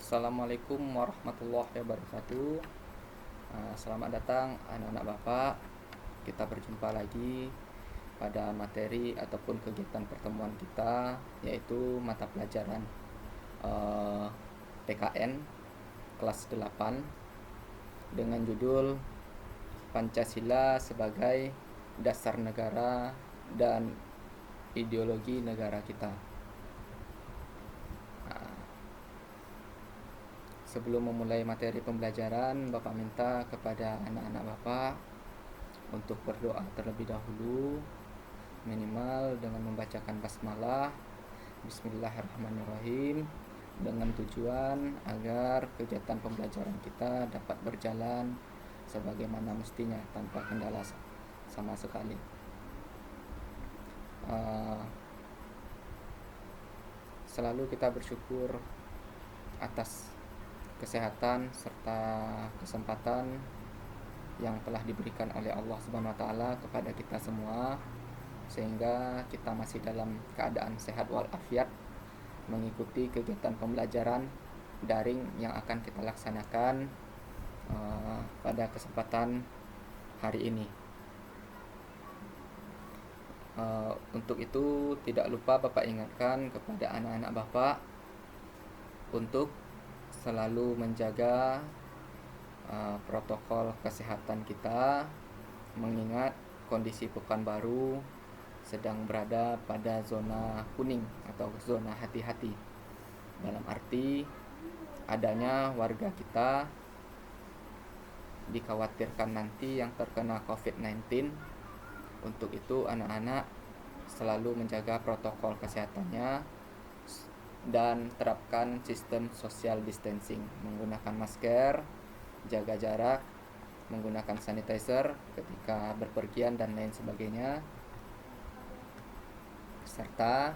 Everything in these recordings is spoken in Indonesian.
Assalamualaikum warahmatullahi wabarakatuh. Selamat datang anak-anak Bapak. Kita berjumpa lagi pada materi ataupun kegiatan pertemuan kita, yaitu mata pelajaran PKN kelas 8 dengan judul Pancasila sebagai dasar negara dan ideologi negara kita. Sebelum memulai materi pembelajaran, Bapak minta kepada anak-anak Bapak untuk berdoa terlebih dahulu, minimal dengan membacakan basmalah, Bismillahirrahmanirrahim, dengan tujuan agar kegiatan pembelajaran kita dapat berjalan sebagaimana mestinya tanpa kendala sama sekali. Selalu kita bersyukur atas kesehatan serta kesempatan yang telah diberikan oleh Allah Subhanahu wa taala kepada kita semua, sehingga kita masih dalam keadaan sehat walafiat mengikuti kegiatan pembelajaran daring yang akan kita laksanakan pada kesempatan hari ini. Untuk itu tidak lupa Bapak ingatkan kepada anak-anak Bapak untuk selalu menjaga protokol kesehatan kita, mengingat kondisi Pekanbaru sedang berada pada zona kuning atau zona hati-hati, dalam arti adanya warga kita dikhawatirkan nanti yang terkena COVID-19. Untuk itu anak-anak selalu menjaga protokol kesehatannya dan terapkan sistem social distancing, menggunakan masker, jaga jarak, menggunakan sanitizer ketika berpergian dan lain sebagainya, serta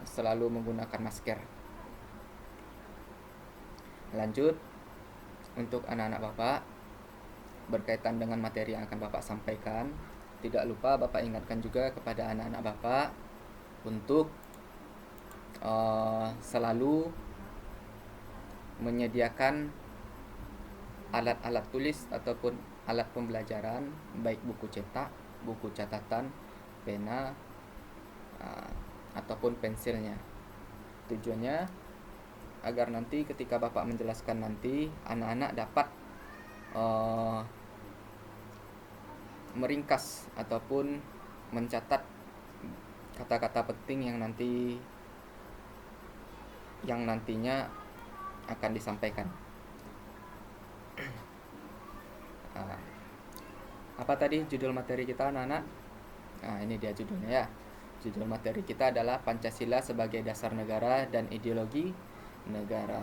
selalu menggunakan masker. Lanjut, untuk anak-anak Bapak, berkaitan dengan materi yang akan Bapak sampaikan, tidak lupa Bapak ingatkan juga kepada anak-anak Bapak untuk selalu menyediakan alat-alat tulis ataupun alat pembelajaran, baik buku cetak, buku catatan, pena, ataupun pensilnya. Tujuannya agar nanti ketika Bapak menjelaskan nanti, anak-anak dapat meringkas ataupun mencatat kata-kata penting yang nantinya akan disampaikan. Apa tadi judul materi kita, anak-anak? Ini dia judulnya ya. Judul materi kita adalah Pancasila sebagai dasar negara dan ideologi negara.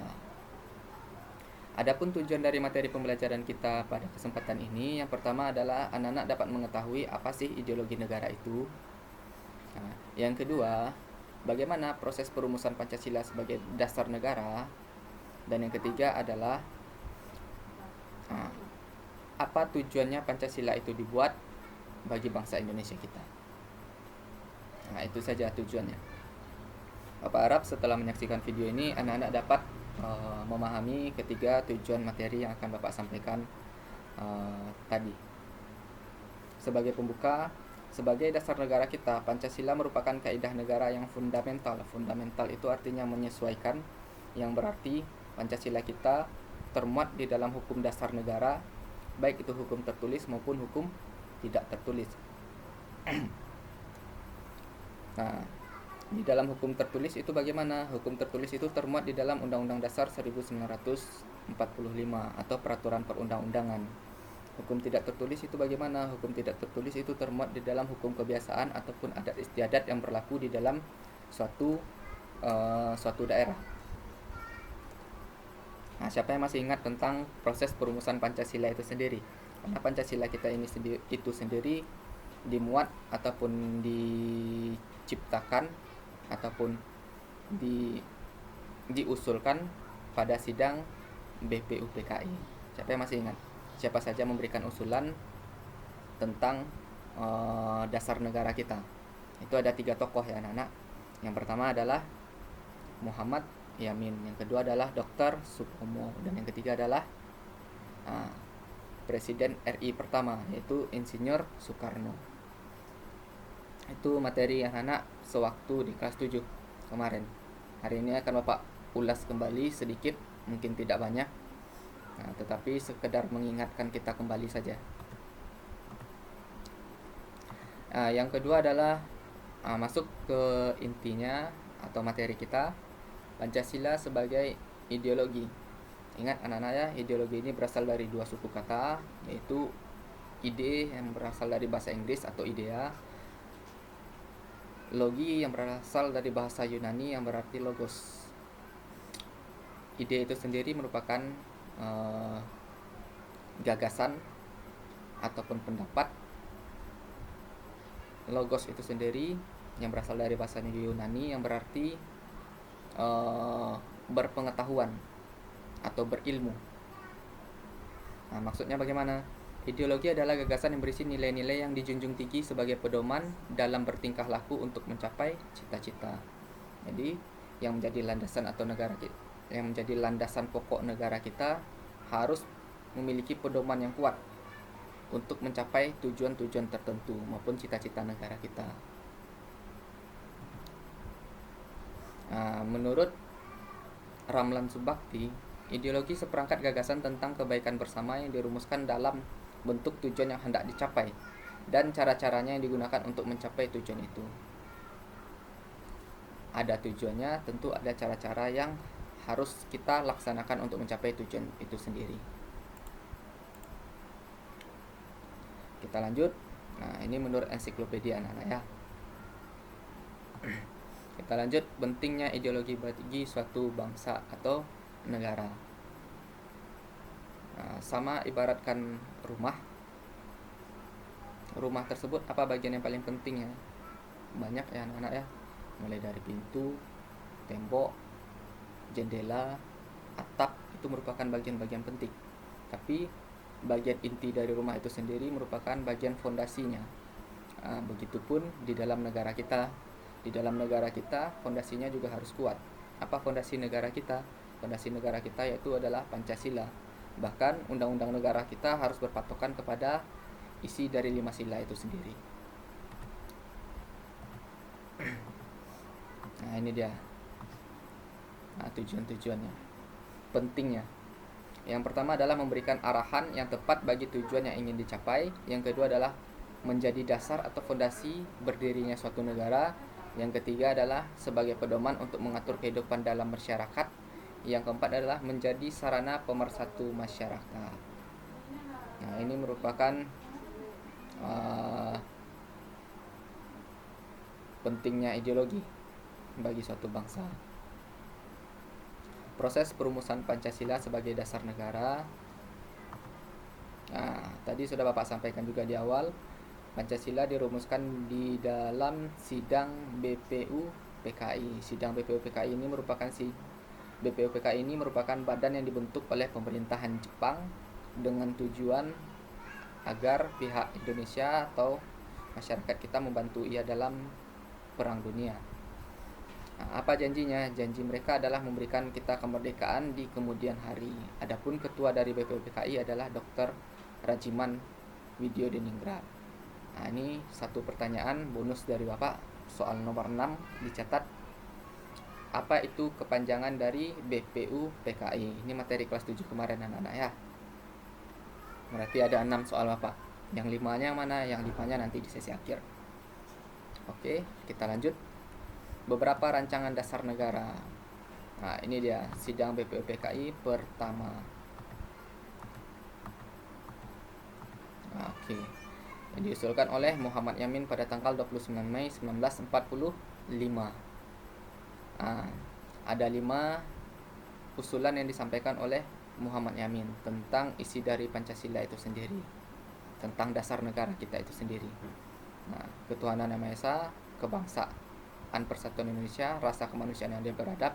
Adapun tujuan dari materi pembelajaran kita pada kesempatan ini, yang pertama adalah anak-anak dapat mengetahui apa sih ideologi negara itu. Yang kedua, bagaimana proses perumusan Pancasila sebagai dasar negara. Dan yang ketiga adalah apa tujuannya Pancasila itu dibuat bagi bangsa Indonesia kita. Itu saja tujuannya. Bapak harap setelah menyaksikan video ini, anak-anak dapat memahami ketiga tujuan materi yang akan Bapak sampaikan tadi. Sebagai pembuka, sebagai dasar negara kita, Pancasila merupakan kaidah negara yang fundamental. Fundamental itu artinya menyesuaikan, yang berarti Pancasila kita termuat di dalam hukum dasar negara, baik itu hukum tertulis maupun hukum tidak tertulis. Di dalam hukum tertulis itu bagaimana? Hukum tertulis itu termuat di dalam Undang-Undang Dasar 1945 atau peraturan perundang-undangan. Hukum tidak tertulis itu bagaimana? Hukum tidak tertulis itu termuat di dalam hukum kebiasaan ataupun adat istiadat yang berlaku di dalam suatu daerah. Siapa yang masih ingat tentang proses perumusan Pancasila itu sendiri? Karena Pancasila kita ini sendiri dimuat ataupun diciptakan ataupun diusulkan pada sidang BPUPKI. Siapa yang masih ingat? Siapa saja memberikan usulan tentang dasar negara kita? Itu ada 3 tokoh ya anak-anak. Yang pertama adalah Muhammad Yamin, yang kedua adalah Dr. Supomo, dan yang ketiga adalah Presiden RI pertama, yaitu Insinyur Soekarno. Itu materi anak-anak sewaktu di kelas 7 kemarin. Hari ini akan Bapak ulas kembali sedikit, mungkin tidak banyak, tetapi sekedar mengingatkan kita kembali saja. Yang kedua adalah masuk ke intinya atau materi kita, Pancasila sebagai ideologi. Ingat anak-anak ya, ideologi ini berasal dari dua suku kata, yaitu ide yang berasal dari bahasa Inggris atau idea, logi yang berasal dari bahasa Yunani yang berarti logos. Ide itu sendiri merupakan gagasan ataupun pendapat. Logos itu sendiri yang berasal dari bahasa Yunani yang berarti berpengetahuan atau berilmu. Maksudnya bagaimana? Ideologi adalah gagasan yang berisi nilai-nilai yang dijunjung tinggi sebagai pedoman dalam bertingkah laku untuk mencapai cita-cita. Jadi, yang menjadi landasan atau yang menjadi landasan pokok negara kita harus memiliki pedoman yang kuat untuk mencapai tujuan-tujuan tertentu maupun cita-cita negara kita. Menurut Ramlan Subakti, ideologi seperangkat gagasan tentang kebaikan bersama yang dirumuskan dalam bentuk tujuan yang hendak dicapai dan cara-caranya yang digunakan untuk mencapai tujuan itu. Ada tujuannya, tentu ada cara-cara yang harus kita laksanakan untuk mencapai tujuan itu sendiri. Kita lanjut. Ini menurut ensiklopedia anak-anak ya. Kita lanjut, pentingnya ideologi bagi suatu bangsa atau negara. Sama ibaratkan rumah. Rumah tersebut apa bagian yang paling penting ya? Banyak ya anak-anak ya. Mulai dari pintu, tembok, jendela, atap, itu merupakan bagian-bagian penting. Tapi bagian inti dari rumah itu sendiri merupakan bagian fondasinya. Begitupun di dalam negara kita. Di dalam negara kita, fondasinya juga harus kuat. Apa fondasi negara kita? Fondasi negara kita yaitu adalah Pancasila. Bahkan undang-undang negara kita harus berpatokan kepada isi dari 5 sila itu sendiri. Ini dia tujuan-tujuannya, pentingnya. Yang pertama adalah memberikan arahan yang tepat bagi tujuan yang ingin dicapai. Yang kedua adalah menjadi dasar atau fondasi berdirinya suatu negara. Yang ketiga adalah sebagai pedoman untuk mengatur kehidupan dalam masyarakat. Yang keempat adalah menjadi sarana pemersatu masyarakat. Ini merupakan pentingnya ideologi bagi suatu bangsa. Proses perumusan Pancasila sebagai dasar negara. Tadi sudah Bapak sampaikan juga di awal. Pancasila dirumuskan di dalam sidang BPU PKI. Sidang BPU PKI ini merupakan badan yang dibentuk oleh pemerintahan Jepang dengan tujuan agar pihak Indonesia atau masyarakat kita membantu ia dalam perang dunia. Apa janjinya? Janji mereka adalah memberikan kita kemerdekaan di kemudian hari. Adapun ketua dari BPU PKI adalah Dr. Rajiman Widyodiningrat. Ini satu pertanyaan bonus dari Bapak, soal nomor 6 dicatat. Apa itu kepanjangan dari BPU PKI? Ini materi kelas 7 kemarin anak-anak ya. Berarti ada 6 soal Bapak. Yang 5-nya mana? Yang 5-nya nanti di sesi akhir. Oke, kita lanjut. Beberapa rancangan dasar negara. Ini dia sidang BPU PKI pertama. Oke. Yang diusulkan oleh Muhammad Yamin pada tanggal 29 Mei 1945. Ada 5 usulan yang disampaikan oleh Muhammad Yamin tentang isi dari Pancasila itu sendiri, tentang dasar negara kita itu sendiri. Ketuhanan Yang Maha Esa, kebangsaan persatuan Indonesia, rasa kemanusiaan yang beradab,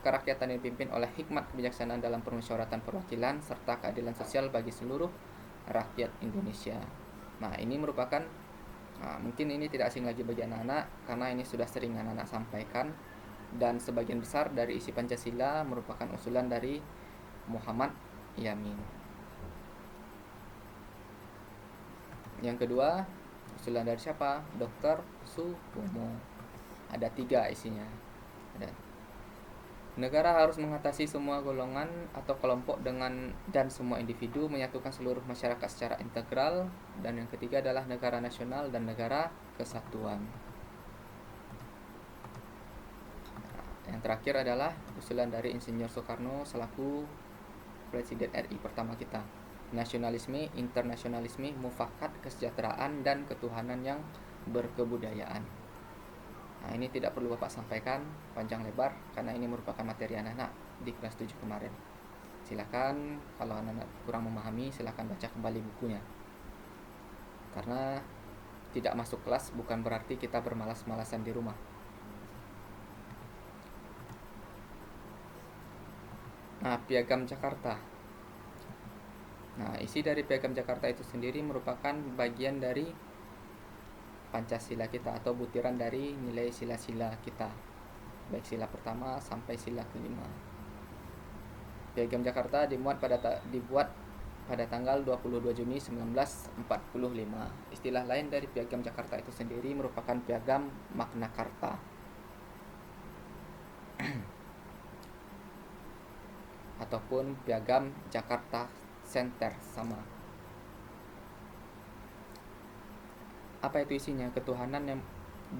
kerakyatan yang dipimpin oleh hikmat kebijaksanaan dalam permusyawaratan perwakilan, serta keadilan sosial bagi seluruh rakyat Indonesia. Ini merupakan mungkin ini tidak asing lagi bagi anak-anak karena ini sudah sering anak-anak sampaikan dan sebagian besar dari isi Pancasila merupakan usulan dari Muhammad Yamin. Yang kedua, usulan dari siapa? Dr. Supomo. Ada 3 isinya. Negara harus mengatasi semua golongan atau kelompok dan semua individu, menyatukan seluruh masyarakat secara integral. Dan yang ketiga adalah negara nasional dan negara kesatuan. Yang terakhir adalah usulan dari Insinyur Soekarno selaku Presiden RI pertama kita. Nasionalisme, internasionalisme, mufakat, kesejahteraan, dan ketuhanan yang berkebudayaan. Nah, ini tidak perlu Bapak sampaikan panjang lebar karena ini merupakan materi anak-anak di kelas 7 kemarin. Silakan kalau anak-anak kurang memahami, silakan baca kembali bukunya. Karena tidak masuk kelas bukan berarti kita bermalas-malasan di rumah. Nah, Piagam Jakarta. Nah, isi dari Piagam Jakarta itu sendiri merupakan bagian dari Pancasila kita atau butiran dari nilai sila-sila kita, baik sila pertama sampai sila kelima. Piagam Jakarta dibuat pada tanggal 22 Juni 1945. Istilah lain dari Piagam Jakarta itu sendiri merupakan Piagam Magna Carta. Ataupun Piagam Jakarta Center sama. Apa itu isinya? Ketuhanan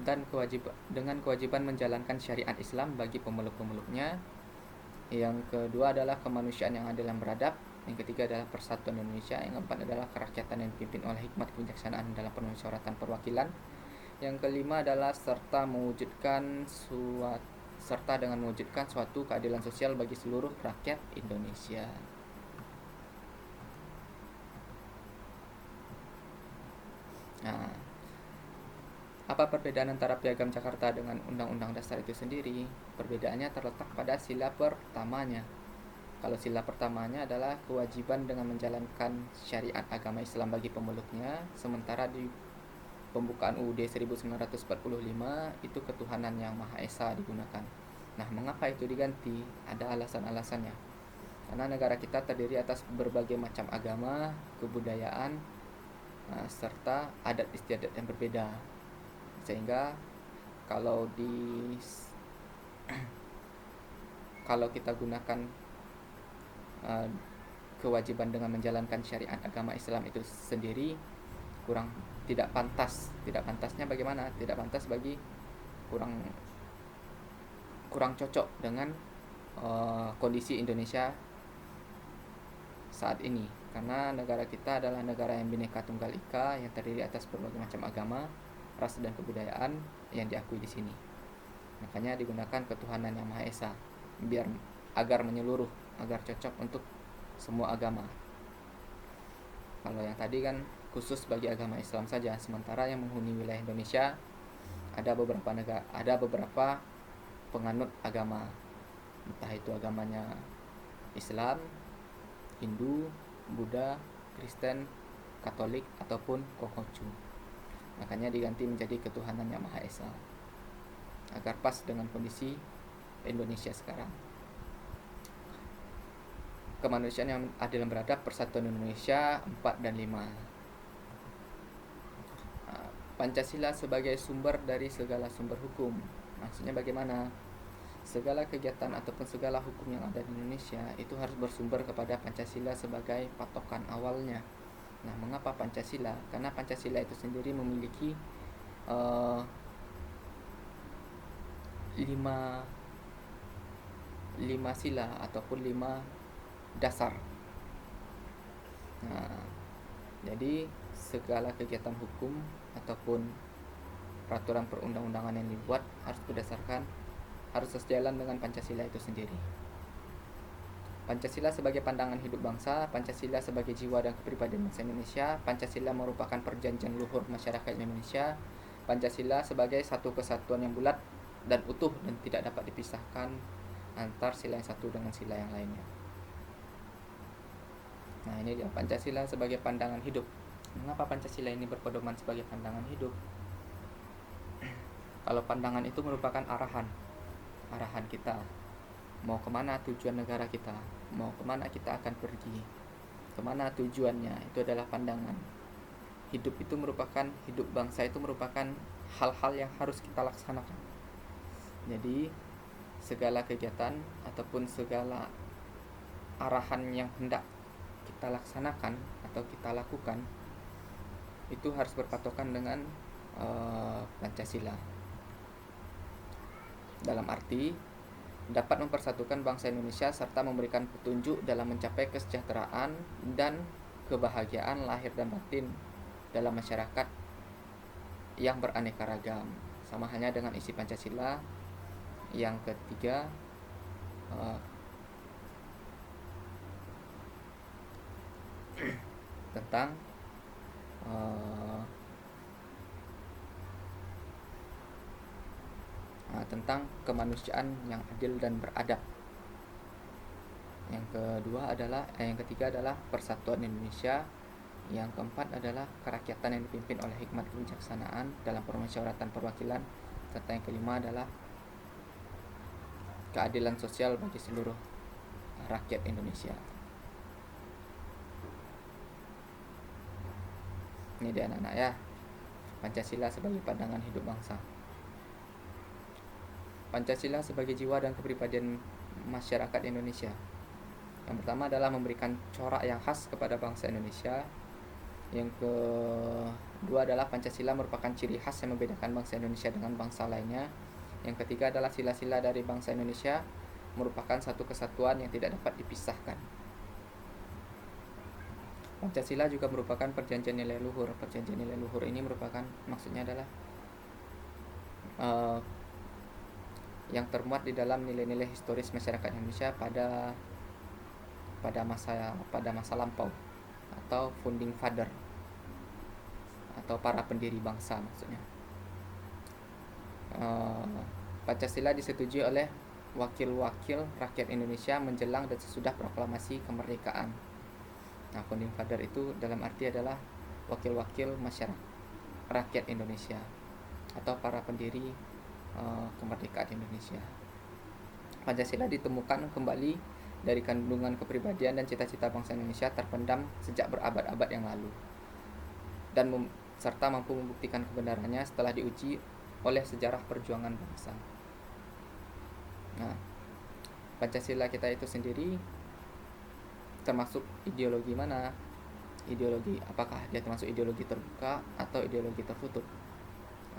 dan kewajiban menjalankan syariat Islam bagi pemeluk-pemeluknya. Yang kedua adalah kemanusiaan yang adil dan beradab. Yang ketiga adalah persatuan Indonesia. Yang keempat adalah kerakyatan yang dipimpin oleh hikmat kebijaksanaan dalam permusyawaratan perwakilan. Yang kelima adalah serta dengan mewujudkan suatu keadilan sosial bagi seluruh rakyat Indonesia. Nah, apa perbedaan antara Piagam Jakarta dengan Undang-Undang Dasar itu sendiri? Perbedaannya terletak pada sila pertamanya. Kalau sila pertamanya adalah kewajiban dengan menjalankan syariat agama Islam bagi pemeluknya, sementara di pembukaan UUD 1945 itu ketuhanan yang Maha Esa digunakan. Nah, mengapa itu diganti? Ada alasan-alasannya. Karena negara kita terdiri atas berbagai macam agama, kebudayaan, serta adat istiadat yang berbeda. Sehingga kalau kita gunakan kewajiban dengan menjalankan syariat agama Islam itu sendiri tidak pantas. Tidak pantasnya bagaimana? Tidak pantas bagi kurang cocok dengan kondisi Indonesia saat ini, karena negara kita adalah negara yang Bhinneka Tunggal Ika yang terdiri atas berbagai macam agama, ras dan kebudayaan yang diakui di sini. Makanya digunakan ketuhanan yang Maha Esa agar menyeluruh, agar cocok untuk semua agama. Kalau yang tadi kan khusus bagi agama Islam saja, sementara yang menghuni wilayah Indonesia ada beberapa penganut agama, entah itu agamanya Islam, Hindu, Buddha, Kristen, Katolik ataupun Konghucu. Makanya diganti menjadi ketuhanan yang Maha Esa agar pas dengan kondisi Indonesia sekarang. Kemanusiaan yang adil dan beradab, persatuan Indonesia 4 dan 5. Pancasila sebagai sumber dari segala sumber hukum. Maksudnya bagaimana? Segala kegiatan ataupun segala hukum yang ada di Indonesia itu harus bersumber kepada Pancasila sebagai patokan awalnya. Nah, mengapa Pancasila? Karena Pancasila itu sendiri memiliki 5 sila ataupun 5 dasar. Nah, jadi segala kegiatan hukum ataupun peraturan perundang-undangan yang dibuat harus sejalan dengan Pancasila itu sendiri. Pancasila sebagai pandangan hidup bangsa, Pancasila sebagai jiwa dan kepribadian bangsa Indonesia, Pancasila merupakan perjanjian luhur masyarakat Indonesia, Pancasila sebagai satu kesatuan yang bulat dan utuh dan tidak dapat dipisahkan antar sila yang satu dengan sila yang lainnya. Nah, ini dia Pancasila sebagai pandangan hidup. Mengapa Pancasila ini berpedoman sebagai pandangan hidup? Kalau pandangan itu merupakan arahan arahan kita, mau kemana tujuan negara kita, mau kemana kita akan pergi, kemana tujuannya, itu adalah pandangan. Hidup itu merupakan, hidup bangsa itu merupakan hal-hal yang harus kita laksanakan. Jadi segala kegiatan ataupun segala arahan yang hendak kita laksanakan atau kita lakukan itu harus berpatokan dengan Pancasila. Dalam arti dapat mempersatukan bangsa Indonesia serta memberikan petunjuk dalam mencapai kesejahteraan dan kebahagiaan lahir dan batin dalam masyarakat yang beraneka ragam. Sama halnya dengan isi Pancasila yang ketiga, tentang tentang kemanusiaan yang adil dan beradab. Yang ketiga adalah persatuan Indonesia. Yang keempat adalah kerakyatan yang dipimpin oleh hikmat kebijaksanaan dalam permusyawaratan perwakilan. Serta yang kelima adalah keadilan sosial bagi seluruh rakyat Indonesia. Ini dia anak-anak ya, Pancasila sebagai pandangan hidup bangsa. Pancasila sebagai jiwa dan kepribadian masyarakat Indonesia. Yang pertama adalah memberikan corak yang khas kepada bangsa Indonesia. Yang kedua adalah Pancasila merupakan ciri khas yang membedakan bangsa Indonesia dengan bangsa lainnya. Yang ketiga adalah sila-sila dari bangsa Indonesia merupakan satu kesatuan yang tidak dapat dipisahkan. Pancasila juga merupakan perjanjian nilai luhur. Perjanjian nilai luhur ini merupakan, maksudnya adalah yang termuat di dalam nilai-nilai historis masyarakat Indonesia pada masa lampau, atau founding father, atau para pendiri bangsa maksudnya. Pancasila disetujui oleh wakil-wakil rakyat Indonesia menjelang dan sesudah proklamasi kemerdekaan. Nah, founding father itu dalam arti adalah wakil-wakil masyarakat rakyat Indonesia atau para pendiri kemerdekaan Indonesia. Pancasila ditemukan kembali dari kandungan kepribadian dan cita-cita bangsa Indonesia terpendam sejak berabad-abad yang lalu, dan serta mampu membuktikan kebenarannya setelah diuji oleh sejarah perjuangan bangsa. Nah, Pancasila kita itu sendiri termasuk ideologi mana? Ideologi apakah dia termasuk ideologi terbuka atau ideologi tertutup?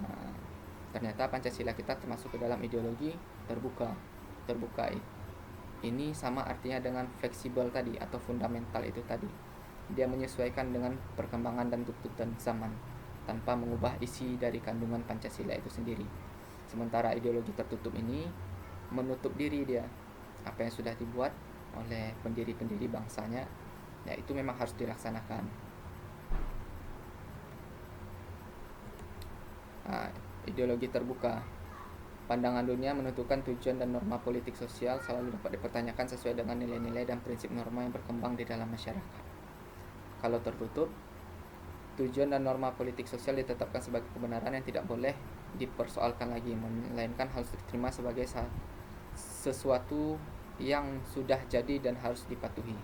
Nah, ternyata Pancasila kita termasuk ke dalam ideologi terbuka. Terbuka ini sama artinya dengan fleksibel tadi atau fundamental itu tadi. Dia menyesuaikan dengan perkembangan dan tuntutan zaman tanpa mengubah isi dari kandungan Pancasila itu sendiri. Sementara ideologi tertutup ini menutup diri dia. Apa yang sudah dibuat oleh pendiri-pendiri bangsanya, ya itu memang harus dilaksanakan. Nah, ideologi terbuka. Pandangan dunia menentukan tujuan dan norma politik sosial selalu dapat dipertanyakan sesuai dengan nilai-nilai dan prinsip norma yang berkembang di dalam masyarakat. Kalau tertutup, tujuan dan norma politik sosial ditetapkan sebagai kebenaran yang tidak boleh dipersoalkan lagi, melainkan harus diterima sebagai sesuatu yang sudah jadi dan harus dipatuhi.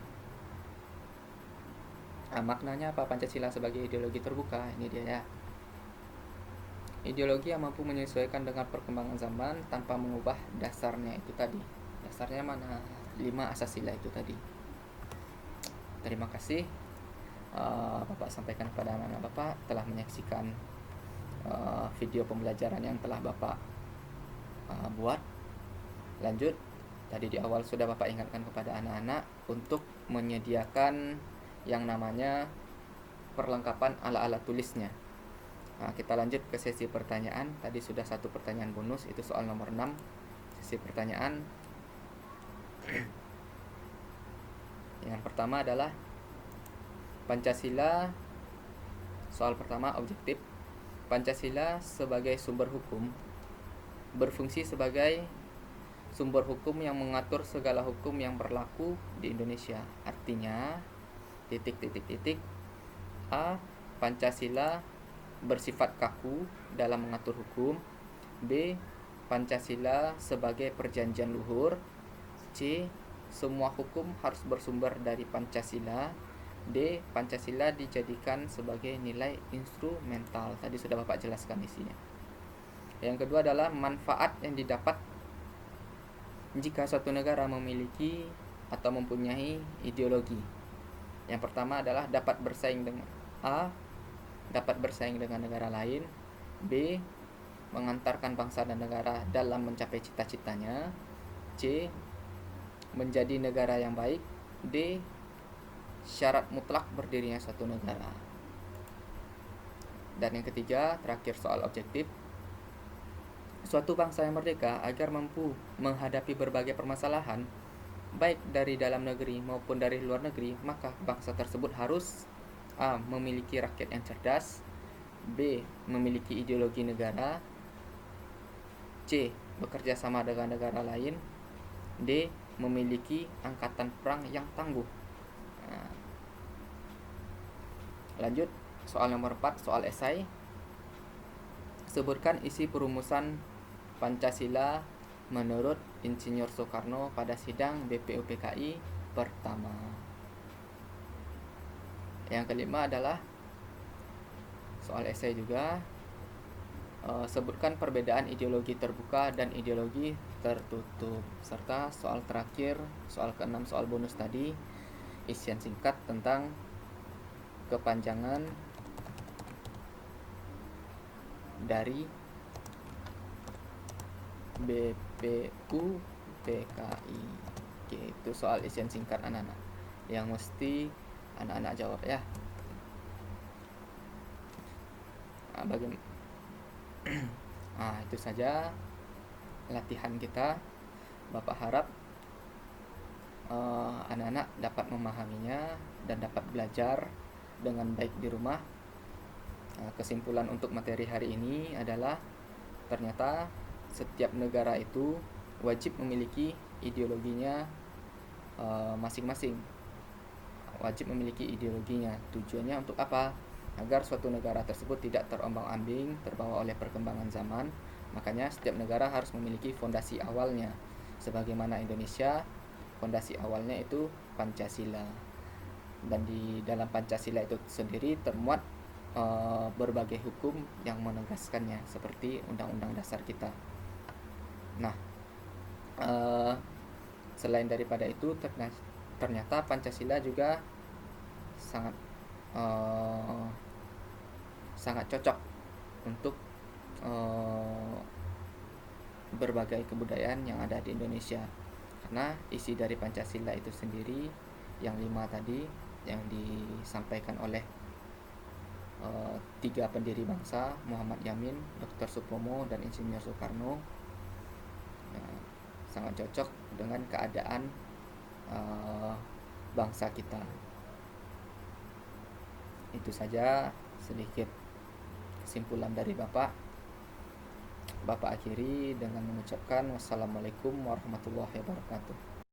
Nah, maknanya apa Pancasila sebagai ideologi terbuka? Ini dia ya. Ideologi yang mampu menyesuaikan dengan perkembangan zaman tanpa mengubah dasarnya itu tadi. Dasarnya mana? 5 asas sila itu tadi. Terima kasih Bapak sampaikan kepada anak-anak Bapak telah menyaksikan video pembelajaran yang telah Bapak buat. Lanjut, tadi di awal sudah Bapak ingatkan kepada anak-anak untuk menyediakan yang namanya perlengkapan ala-ala tulisnya. Nah, kita lanjut ke sesi pertanyaan. Tadi sudah satu pertanyaan bonus, itu soal nomor 6. Sesi pertanyaan yang pertama adalah Pancasila. Soal pertama objektif. Pancasila sebagai sumber hukum berfungsi sebagai sumber hukum yang mengatur segala hukum yang berlaku di Indonesia. Artinya A. Pancasila bersifat kaku dalam mengatur hukum. B. Pancasila sebagai perjanjian luhur. C. Semua hukum harus bersumber dari Pancasila. D. Pancasila dijadikan sebagai nilai instrumental. Tadi sudah Bapak jelaskan isinya. Yang kedua adalah manfaat yang didapat jika suatu negara memiliki atau mempunyai ideologi. Yang pertama adalah dapat bersaing dengan A. Dapat bersaing dengan negara lain. B. Mengantarkan bangsa dan negara dalam mencapai cita-citanya. C. Menjadi negara yang baik. D. Syarat mutlak berdirinya suatu negara. Dan yang ketiga, terakhir soal objektif. Suatu bangsa yang merdeka agar mampu menghadapi berbagai permasalahan, baik dari dalam negeri maupun dari luar negeri, maka bangsa tersebut harus A. Memiliki rakyat yang cerdas. B. Memiliki ideologi negara. C. Bekerja sama dengan negara lain. D. Memiliki angkatan perang yang tangguh. Nah, lanjut, soal nomor 4, soal esai. Sebutkan isi perumusan Pancasila menurut Insinyur Soekarno pada sidang BPUPKI pertama. Yang kelima adalah soal esai juga. Sebutkan perbedaan ideologi terbuka dan ideologi tertutup. Serta soal terakhir, soal ke-6, soal bonus tadi, isian singkat tentang kepanjangan dari BPUPKI. Oke, itu soal isian singkat anak-anak yang mesti anak-anak jawab ya. Itu saja latihan kita. Bapak harap anak-anak dapat memahaminya dan dapat belajar dengan baik di rumah. Kesimpulan untuk materi hari ini adalah ternyata setiap negara itu wajib memiliki ideologinya masing-masing. Wajib memiliki ideologinya. Tujuannya untuk apa? Agar suatu negara tersebut tidak terombang-ambing, terbawa oleh perkembangan zaman. Makanya setiap negara harus memiliki fondasi awalnya. Sebagaimana Indonesia, fondasi awalnya itu Pancasila. Dan di dalam Pancasila itu sendiri termuat berbagai hukum yang menegaskannya, seperti Undang-Undang Dasar kita. Nah, selain daripada itu, ternyata Pancasila juga sangat cocok untuk berbagai kebudayaan yang ada di Indonesia, karena isi dari Pancasila itu sendiri yang 5 tadi yang disampaikan oleh 3 pendiri bangsa, Muhammad Yamin, Dr. Supomo, dan Insinyur Soekarno, sangat cocok dengan keadaan bangsa kita. Itu saja sedikit kesimpulan dari Bapak. Bapak akhiri dengan mengucapkan wassalamualaikum warahmatullahi wabarakatuh.